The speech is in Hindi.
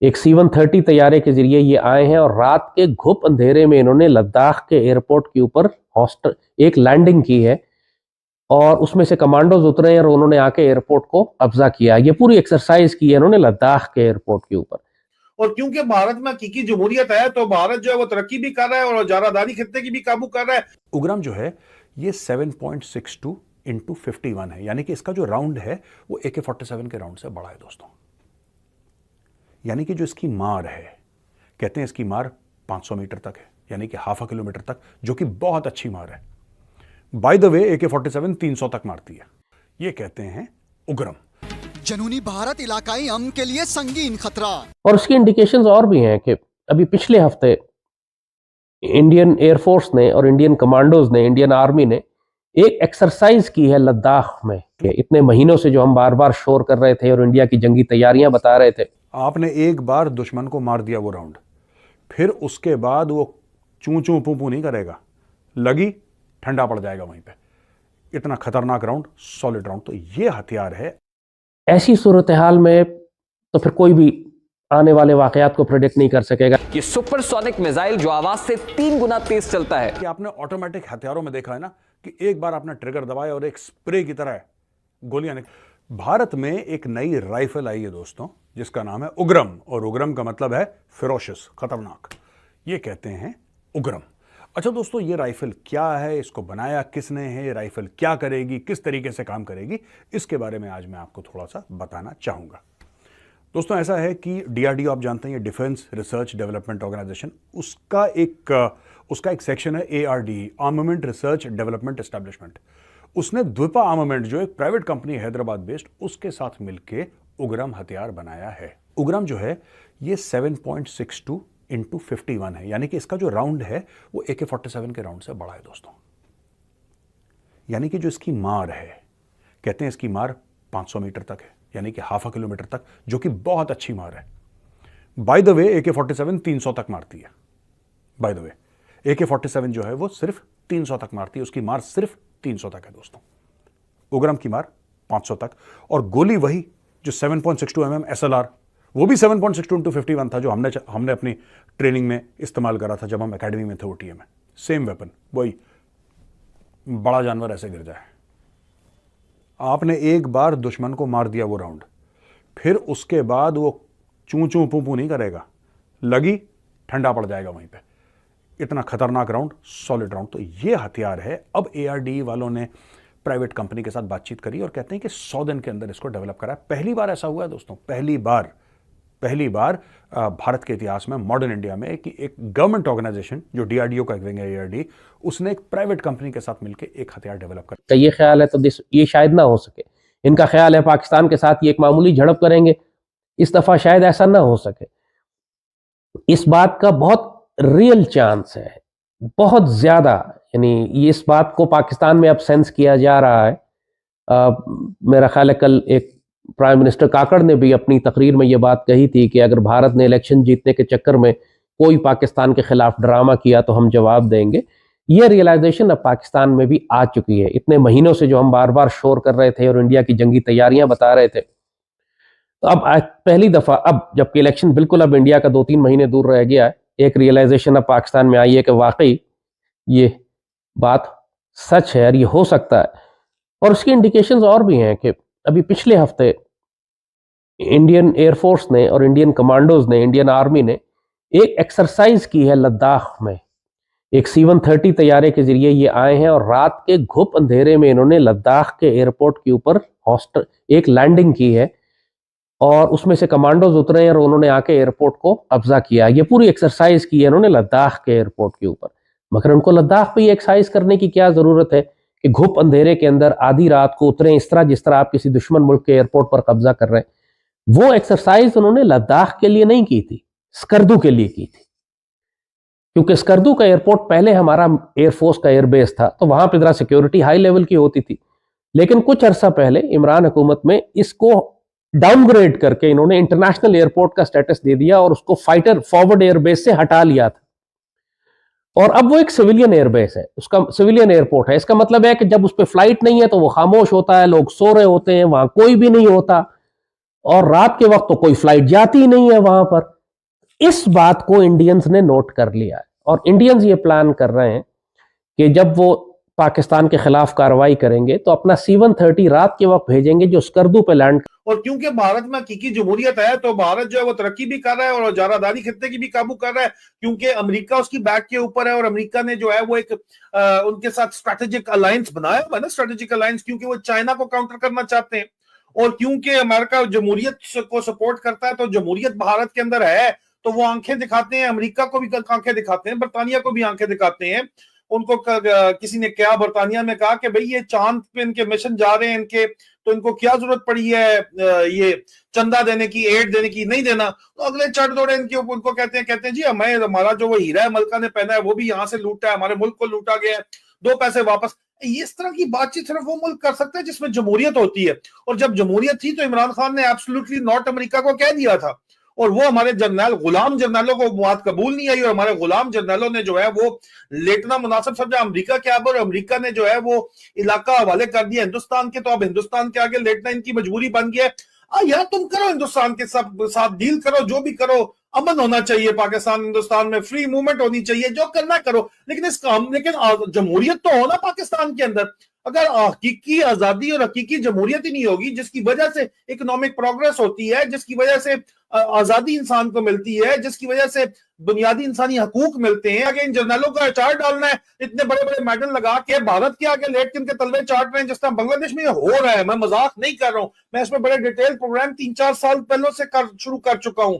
एक C-130 तैयारे के जरिए ये आए हैं और रात के घुप अंधेरे में इन्होंने लद्दाख के एयरपोर्ट के ऊपर एक लैंडिंग की है और उसमें से कमांडोज उतरे हैं और उन्होंने आके एयरपोर्ट को कब्जा किया। ये पूरी एक्सरसाइज की है इन्होंने लद्दाख के एयरपोर्ट के ऊपर। और क्योंकि भारत में हकीकी जमहूरियत है तो भारत जो है वो तरक्की भी कर रहा है और जारादारी खित्ते की भी काबू कर रहा है। उग्रम जो है ये 7.62 इंटू 51 है, यानी कि इसका जो राउंड है वो AK-47 के राउंड से बड़ा है दोस्तों। यानी कि जो इसकी मार है, कहते हैं इसकी मार 500 मीटर तक है, यानी कि ½ किलोमीटर तक, जो कि बहुत अच्छी मार है। बाय द वे AK-47 300 तक मारती है। ये कहते हैं उग्रम। जनूनी भारत इलाकाई अमन के लिए संगीन खतरा। और उसकी इंडिकेशंस और भी हैं कि अभी पिछले हफ्ते इंडियन एयरफोर्स ने और इंडियन कमांडोज ने, इंडियन आर्मी ने एक एक्सरसाइज की है लद्दाख में। इतने महीनों से जो हम बार बार शोर कर रहे थे और इंडिया की जंगी तैयारियां बता रहे थे, आपने एक बार दुश्मन को मार दिया वो राउंड, फिर उसके बाद वो चूं चूं पू पू नहीं करेगा, लगी ठंडा पड़ जाएगा वहीं पे। इतना खतरनाक राउंड, सॉलिड राउंड। तो ये हथियार है। ऐसी सूरत हाल में तो फिर कोई भी आने वाले वाकयात को प्रेडिक्ट नहीं कर सकेगा। ये सुपरसोनिक मिसाइल जो आवाज से 3 गुना तेज चलता है। कि आपने ऑटोमेटिक हथियारों में देखा है ना कि एक बार आपने ट्रिगर दबाया और एक स्प्रे की तरह गोलियां भारत में एक नई राइफल आई है दोस्तों, जिसका नाम है उग्रम, और उग्रम का मतलब है फिरोशियस, खतरनाक। ये कहते हैं उग्रम। अच्छा दोस्तों, ये राइफल क्या है, इसको बनाया किसने है, ये राइफल क्या करेगी, किस तरीके से काम करेगी, इसके बारे में आज मैं आपको थोड़ा सा बताना चाहूंगा। दोस्तों ऐसा है कि DRDO आप जानते हैं, ये डिफेंस रिसर्च डेवलपमेंट ऑर्गेनाइजेशन, उसका एक सेक्शन है ARDE, armament research development establishment. उसने द्विपा आर्मामेंट, जो एक प्राइवेट कंपनी हैदराबाद बेस्ड, उसके साथ मिलकर उग्रम हथियार बनाया है। उग्रम जो है ये 7.62 इंटू 51 है, यानी कि इसका जो राउंड है वो AK-47 के राउंड से बड़ा है दोस्तों। यानी कि जो इसकी मार है, कहते हैं इसकी मार 500 मीटर तक है, यानी कि ½ किलोमीटर तक, जो कि बहुत अच्छी मार है। बाय द वे AK-47 300 तक मारती है। बाय द वे AK-47 जो है वो सिर्फ 300 तक मारती है, उसकी मार सिर्फ 300 तक है दोस्तों। उग्रम की मार 500 तक, और गोली वही जो 7.62 mm SLR, वो भी 7.62 इंटू 51 था, जो हमने अपनी ट्रेनिंग में इस्तेमाल करा था जब हम एकेडमी में थे OTA में। सेम वेपन, वही बड़ा जानवर ऐसे गिर जाए। आपने एक बार दुश्मन को मार दिया वो राउंड, फिर उसके बाद वो चूं चूं पू पू नहीं करेगा, लगी ठंडा पड़ जाएगा वहीं पे। इतना खतरनाक राउंड, सॉलिड राउंड। तो ये हथियार है। अब ARDE वालों ने प्राइवेट कंपनी के साथ बातचीत करी और कहते हैं कि 100 दिन के अंदर इसको डेवलप करा है। पहली बार ऐसा हुआ है दोस्तों, पहली बार भारत के इतिहास में, मॉडर्न इंडिया में, कि एक गवर्नमेंट ऑर्गेनाइजेशन जो DRDO का एक विंग है ARDE, उसने एक प्राइवेट कंपनी के साथ मिलकर एक हथियार डेवलप कर। ये ख्याल है तो ये शायद ना हो सके। इनका ख्याल है पाकिस्तान के साथ ये एक मामूली झड़प करेंगे, इस दफा शायद ऐसा ना हो सके। इस बात का बहुत रियल चांस है, बहुत ज्यादा। यानी इस बात को पाकिस्तान में अब सेंस किया जा रहा है। मेरा ख्याल है कल एक प्राइम मिनिस्टर काकड़ ने भी अपनी तकरीर में यह बात कही थी कि अगर भारत ने इलेक्शन जीतने के चक्कर में कोई पाकिस्तान के खिलाफ ड्रामा किया तो हम जवाब देंगे। यह रियलाइजेशन अब पाकिस्तान में भी आ चुकी है। इतने महीनों से जो हम बार बार शोर कर रहे थे और इंडिया की जंगी तैयारियां बता रहे थे, तो अब पहली दफा, अब जबकि इलेक्शन बिल्कुल अब इंडिया का 2-3 महीने दूर रह गया है, एक रियलाइजेशन अब पाकिस्तान में आई है कि वाकई ये बात सच है और ये हो सकता है। और उसकी इंडिकेशंस और भी हैं कि अभी पिछले हफ्ते इंडियन एयरफोर्स ने और इंडियन कमांडोज ने, इंडियन आर्मी ने एक एक्सरसाइज की है लद्दाख में। एक C-130 तैयारे के जरिए ये आए हैं और रात के घुप अंधेरे में इन्होंने लद्दाख के एयरपोर्ट के ऊपर एक लैंडिंग की है और उसमें से कमांडोज उतरे हैं और उन्होंने आके एयरपोर्ट को कब्जा किया। ये पूरी एक्सरसाइज की है इन्होंने लद्दाख के एयरपोर्ट के ऊपर। मगर उनको लद्दाख पे ये एक्सरसाइज करने की क्या जरूरत है कि घुप अंधेरे के अंदर आधी रात को उतरे, इस तरह जिस तरह आप किसी दुश्मन मुल्क के एयरपोर्ट पर कब्जा कर रहे हैं। वो एक्सरसाइज उन्होंने लद्दाख के लिए नहीं की थी, स्कर्दू के लिए की थी, क्योंकि स्कर्दू का एयरपोर्ट पहले हमारा एयरफोर्स का एयरबेस था, तो वहां पर जरा सिक्योरिटी हाई लेवल की होती थी। लेकिन कुछ अरसा पहले इमरान हुकूमत में इसको डाउनग्रेड करके इन्होंने इंटरनेशनल एयरपोर्ट का स्टेटस दे दिया और उसको फाइटर फॉरवर्ड एयरबेस से हटा लिया था। और अब वो एक सिविलियन एयरबेस है, उसका सिविलियन एयरपोर्ट है। इसका मतलब है कि जब उस पर फ्लाइट नहीं है तो वो खामोश होता है, लोग सो रहे होते हैं, वहां कोई भी नहीं होता। और रात के वक्त तो कोई फ्लाइट जाती ही नहीं है वहां पर। इस बात को इंडियंस ने नोट कर लिया है और इंडियंस ये प्लान कर रहे हैं कि जब वो पाकिस्तान के खिलाफ कार्रवाई करेंगे तो अपना C-130 रात के वक्त भेजेंगे जो स्कर्दू पे लैंड। और क्योंकि भारत में हकीकी जमहूरियत है तो भारत जो है वो तरक्की भी कर रहा है और जारादारी खित्ते की भी काबू कर रहा है, क्योंकि अमेरिका उसकी बैक के ऊपर है और अमेरिका ने जो है वो एक उनके साथ स्ट्रेटेजिक अलायंस बनाया हुआ है ना, स्ट्रेटेजिक अलायंस, क्योंकि वो चाइना को काउंटर करना चाहते हैं। और क्योंकि अमेरिका जमहूरियत को सपोर्ट करता है तो जमहूरियत भारत के अंदर है तो वो आंखें दिखाते हैं, अमेरिका को भी आंखें दिखाते हैं, बरतानिया को भी आंखें दिखाते हैं। उनको किसी ने क्या बरतानिया में कहा कि भाई ये चांद पे इनके मिशन जा रहे हैं इनके, तो इनको क्या जरूरत पड़ी है ये चंदा देने की, एड देने की, नहीं देना। तो अगले चढ़ दौड़े इनके ऊपर, उनको कहते हैं जी हमें हमारा जो वो हीरा है मलका ने पहना है वो भी यहाँ से लूटा है, हमारे मुल्क को लूटा गया है, 2 पैसे वापस। इस तरह की बातचीत सिर्फ वो मुल्क कर सकते हैं जिसमें जमहूरियत होती है। और जब जमहूरियत थी तो इमरान खान ने एब्सोल्युटली नॉट अमेरिका को कह दिया था और वो हमारे जर्नल गुलाम जर्नलों को बात कबूल नहीं आई और हमारे गुलाम जर्नलों ने जो है वो लेटना मुनासिब समझा अमेरिका के आगे और अमेरिका ने जो है वो इलाका हवाले कर दिया हिंदुस्तान के, तो अब हिंदुस्तान के आगे लेटना इनकी मजबूरी बन गया है। यार तुम करो हिंदुस्तान के साथ डील करो, जो भी करो, अमन होना चाहिए पाकिस्तान हिंदुस्तान में, फ्री मूवमेंट होनी चाहिए, जो करना करो, लेकिन जमहूरियत तो हो ना पाकिस्तान के अंदर। अगर हकीकी आजादी और हकीकी जमहूरियत ही नहीं होगी जिसकी वजह से इकोनॉमिक प्रोग्रेस होती है, जिसकी वजह से आजादी इंसान को मिलती है, जिसकी वजह से बुनियादी इंसानी हकूक मिलते हैं, अगर इन जर्नलों का अचार डालना है, इतने बड़े बड़े मेडल लगा के भारत के आगे लेट के इनके तलवे चाट रहे हैं जिस तरह बांग्लादेश में हो रहा है, मैं मजाक नहीं कर रहा हूं, मैं इसमें बड़े डिटेल प्रोग्राम 3-4 साल पहले से शुरू कर चुका हूं।